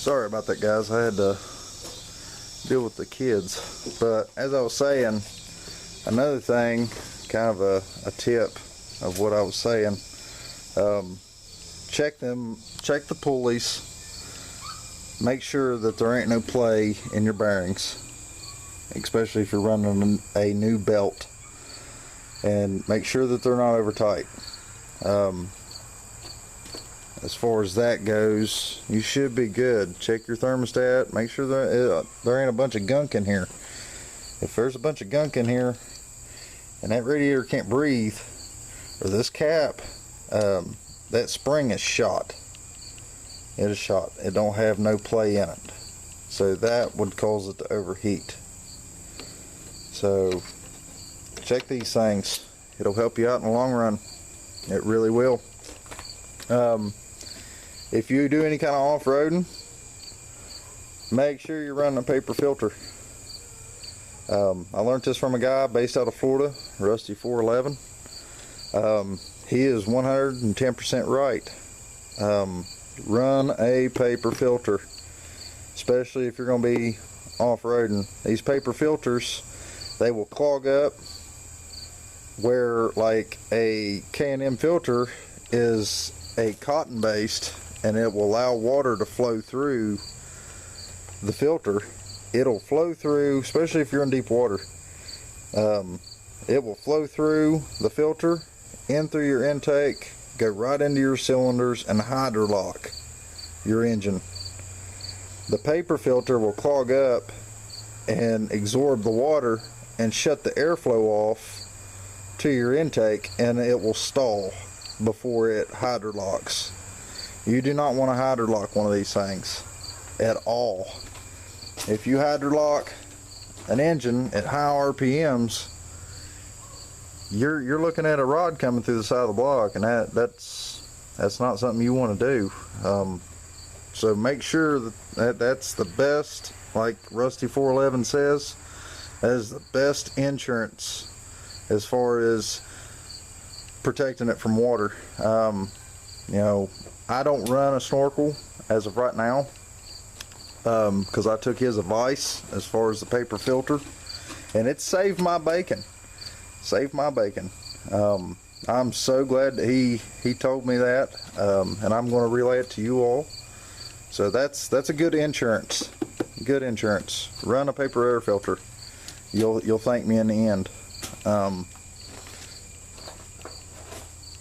Sorry about that, guys. I had to deal with the kids. But as I was saying, another thing, kind of a tip of what I was saying, check the pulleys. Make sure that there ain't no play in your bearings, especially if you're running a new belt, and make sure that they're not over tight. As far as that goes, you should be good. Check your thermostat. Make sure there ain't a bunch of gunk in here. If there's a bunch of gunk in here and that radiator can't breathe, or this cap, that spring is shot. It is shot. It don't have no play in it. So that would cause it to overheat. So check these things. It'll help you out in the long run. It really will. If you do any kind of off-roading, make sure you're running a paper filter. I learned this from a guy based out of Florida, Rusty 411. He is 110% right. Run a paper filter, especially if you're going to be off-roading. These paper filters, they will clog up, where like a K&M filter is a cotton based, and it will allow water to flow through the filter. It'll flow through, especially if you're in deep water. It will flow through the filter, in through your intake, go right into your cylinders, and hydrolock your engine. The paper filter will clog up and absorb the water and shut the airflow off to your intake, and it will stall before it hydrolocks. You do not want to hydrolock one of these things at all. If you hydrolock an engine at high RPMs, you're looking at a rod coming through the side of the block, and that's not something you want to do. So make sure that's the best, like Rusty 411 says, that is the best insurance as far as protecting it from water. You know, I don't run a snorkel as of right now, because I took his advice as far as the paper filter, and it saved my bacon. I'm so glad that he told me that, and I'm going to relay it to you all. So that's a good insurance. Good insurance. Run a paper air filter. You'll thank me in the end.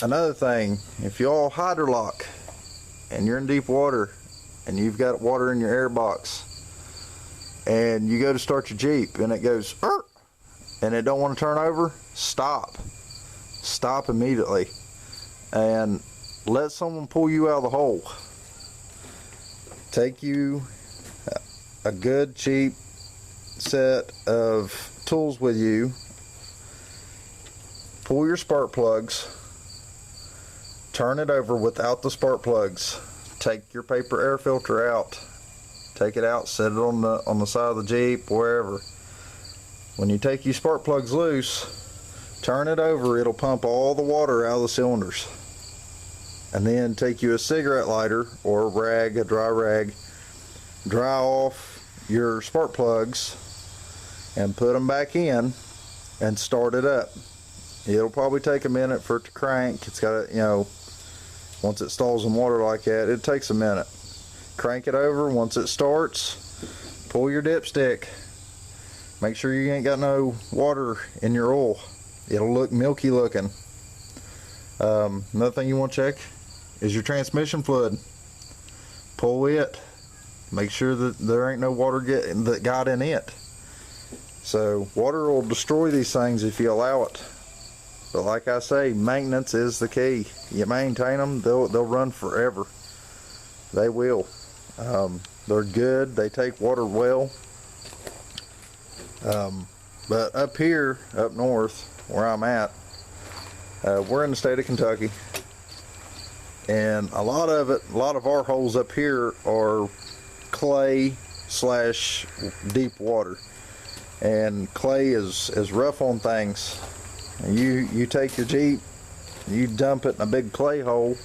Another thing, if y'all hydrolock and you're in deep water and you've got water in your air box and you go to start your Jeep and it goes and it don't want to turn over, stop immediately and let someone pull you out of the hole. Take you a good cheap set of tools with you. Pull your spark plugs, turn it over without the spark plugs. Take your paper air filter out. Take it out, set it on the side of the Jeep, wherever. When you take your spark plugs loose, turn it over, it'll pump all the water out of the cylinders. And then take you a cigarette lighter or a rag, a dry rag, dry off your spark plugs and put them back in and start it up. It'll probably take a minute for it to crank. It's got to, you know, once it stalls in water like that, it takes a minute. Crank it over. Once it starts, pull your dipstick. Make sure you ain't got no water in your oil. It'll look milky looking. Another thing you want to check is your transmission fluid. Pull it. Make sure that there ain't no water that got in it. So water will destroy these things if you allow it. But like I say, maintenance is the key. You maintain them, they'll run forever. They will. They're good. They take water well. But up here, up north, where I'm at, we're in the state of Kentucky, and a lot of our holes up here are clay / deep water, and clay is rough on things. You take your Jeep, you dump it in a big clay hole,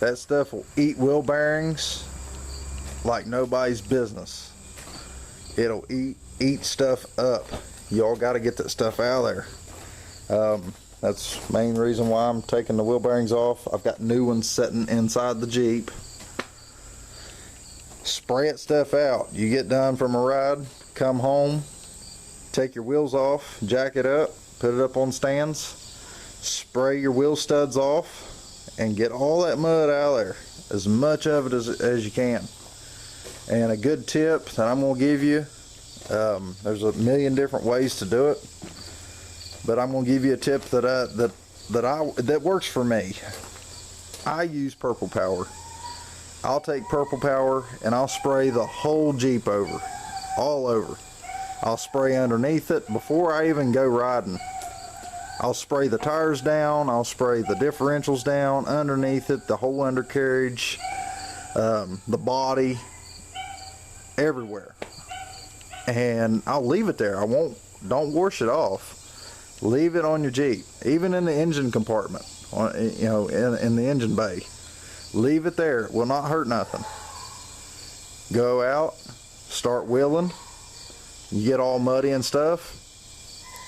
that stuff will eat wheel bearings, like nobody's business. It'll eat stuff up. Y'all got to get that stuff out of there. That's the main reason why I'm taking the wheel bearings off. I've got new ones sitting inside the Jeep. Spray that stuff out. You get done from a ride, come home, take your wheels off, jack it up, put it up on stands, spray your wheel studs off, and get all that mud out of there. As much of it as you can. And a good tip that I'm going to give you, there's a million different ways to do it, but I'm going to give you a tip that works for me. I use Purple Power. I'll take Purple Power and I'll spray the whole Jeep over, all over. I'll spray underneath it before I even go riding. I'll spray the tires down, I'll spray the differentials down, underneath it, the whole undercarriage, the body, everywhere. And I'll leave it there. Don't wash it off. Leave it on your Jeep, even in the engine compartment, in the engine bay. Leave it there. It will not hurt nothing. Go out, start wheeling. You get all muddy and stuff.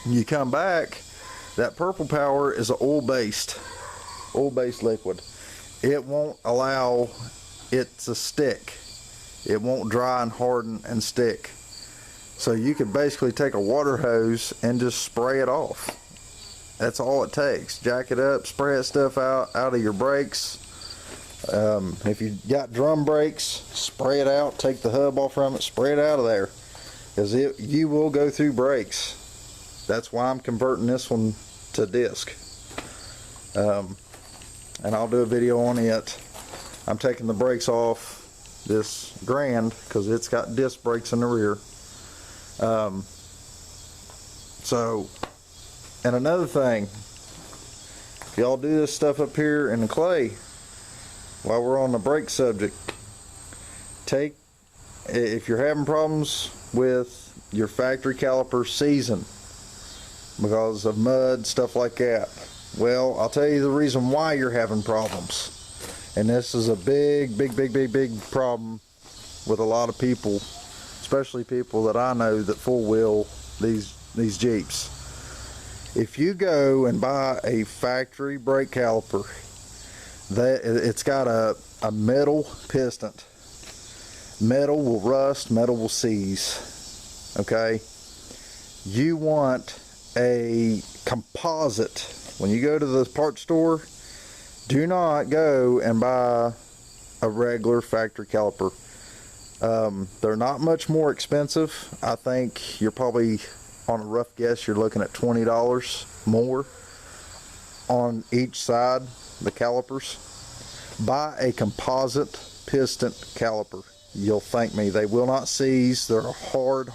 You come back. That Purple Power is an oil-based liquid. It won't allow it to stick. It won't dry and harden and stick. So you could basically take a water hose and just spray it off. That's all it takes. Jack it up, spray that stuff out of your brakes. If you got drum brakes, spray it out, take the hub off from it, spray it out of there, because you will go through brakes. That's why I'm converting this one to disc, and I'll do a video on it. I'm taking the brakes off this Grand because it's got disc brakes in the rear. And another thing, if y'all do this stuff up here in the clay, while we're on the brake subject, if you're having problems with your factory caliper season because of mud, stuff like that, well, I'll tell you the reason why you're having problems. And this is a big problem with a lot of people, especially people that I know that full wheel these Jeeps. If you go and buy a factory brake caliper, it's got a metal piston. Metal will rust, metal will seize. Okay? You want a composite. When you go to the parts store, do not go and buy a regular factory caliper. They're not much more expensive. I think you're probably, on a rough guess, you're looking at $20 more on each side, the calipers. Buy a composite piston caliper. You'll thank me. They will not seize. They're a hard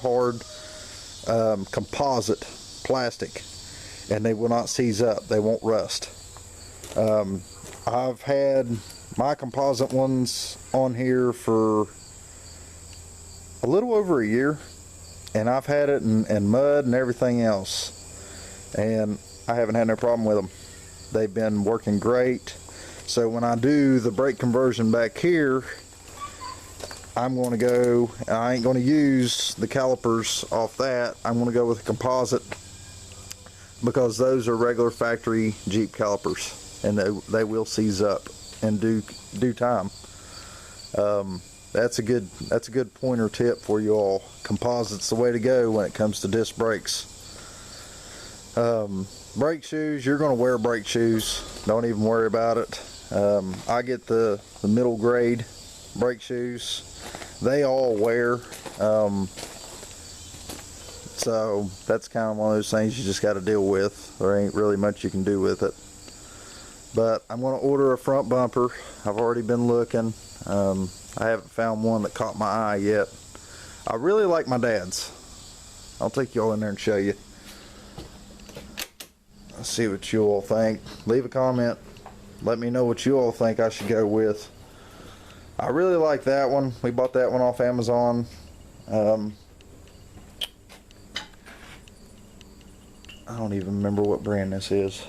composite plastic, and they will not seize up. They won't rust. I've had my composite ones on here for a little over a year, and I've had it in mud and everything else, and I haven't had no problem with them. They've been working great. So when I do the brake conversion back here, I ain't going to use the calipers off that. I'm going to go with a composite, because those are regular factory Jeep calipers, and they will seize up in due time. That's a good pointer tip for you all. Composite's the way to go when it comes to disc brakes. Brake shoes, you're going to wear brake shoes. Don't even worry about it. I get the middle grade brake shoes. They all wear. So that's kind of one of those things you just got to deal with. There ain't really much you can do with it. But I'm going to order a front bumper. I've already been looking. I haven't found one that caught my eye yet. I really like my dad's. I'll take you all in there and show you. Let's see what you all think. Leave a comment. Let me know what you all think I should go with. I really like that one. We bought that one off Amazon. I don't even remember what brand this is.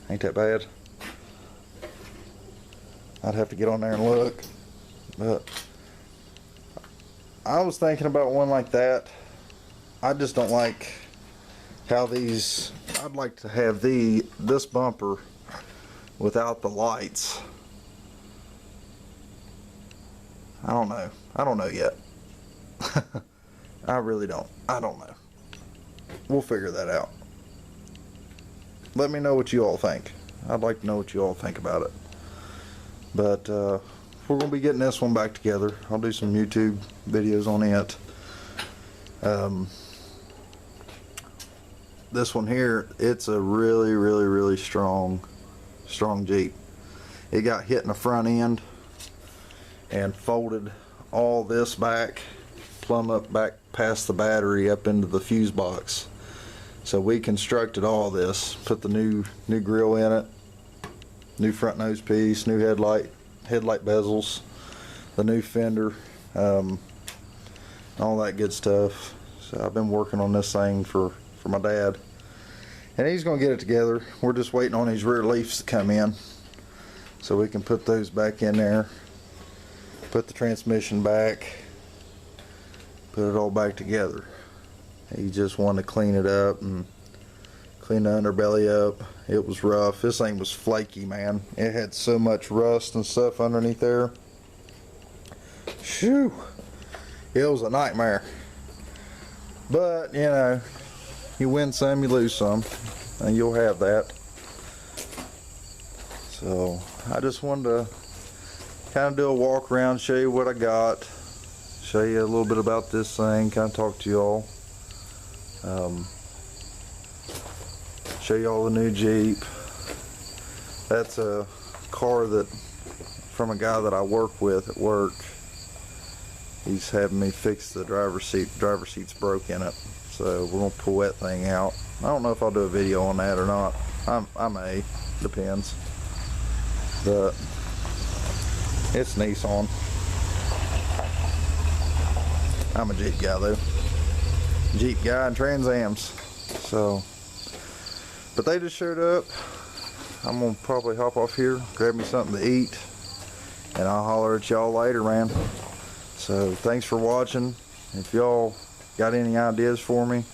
Ain't that bad. I'd have to get on there and look. But I was thinking about one like that. I just don't like how these, I'd like to have this bumper without the lights. I don't know yet. I really don't. I don't know. We'll figure that out. Let me know what you all think. I'd like to know what you all think about it. But we're going to be getting this one back together. I'll do some YouTube videos on it. This one here, it's a really strong Jeep. It got hit in the front end and folded all this back, plumb up back past the battery up into the fuse box. So we constructed all this, put the new grill in it, new front nose piece, new headlight bezels, the new fender, all that good stuff. So I've been working on this thing for my dad, and he's gonna get it together. We're just waiting on these rear leafs to come in so we can put those back in there, put the transmission back, put it all back together. He just wanted to clean it up and clean the underbelly up. It was rough. This thing was flaky, man. It had so much rust and stuff underneath there. Shoo! It was a nightmare. But, you know, you win some, you lose some, and you'll have that. So, I just wanted to kind of do a walk around, show you what I got, show you a little bit about this thing, kind of talk to you all. Show you all the new Jeep. That's a car that from a guy that I work with at work. He's having me fix the driver's seat. Driver's seat's broke in it, so we're gonna pull that thing out. I don't know if I'll do a video on that or not. I may, depends. But it's Nissan. I'm a Jeep guy though. Jeep guy and Trans Ams. So, but they just showed up. I'm gonna probably hop off here, grab me something to eat, and I'll holler at y'all later, man. So thanks for watching. If y'all got any ideas for me,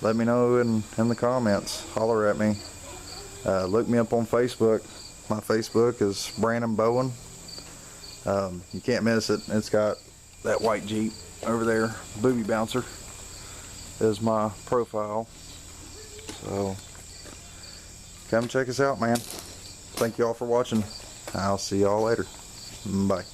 let me know in the comments. Holler at me. Look me up on Facebook. My Facebook is Brandon Bowen. You can't miss it. It's got that white Jeep over there. Boobie Bouncer is my profile. So come check us out, man. Thank y'all for watching. I'll see y'all later. Bye.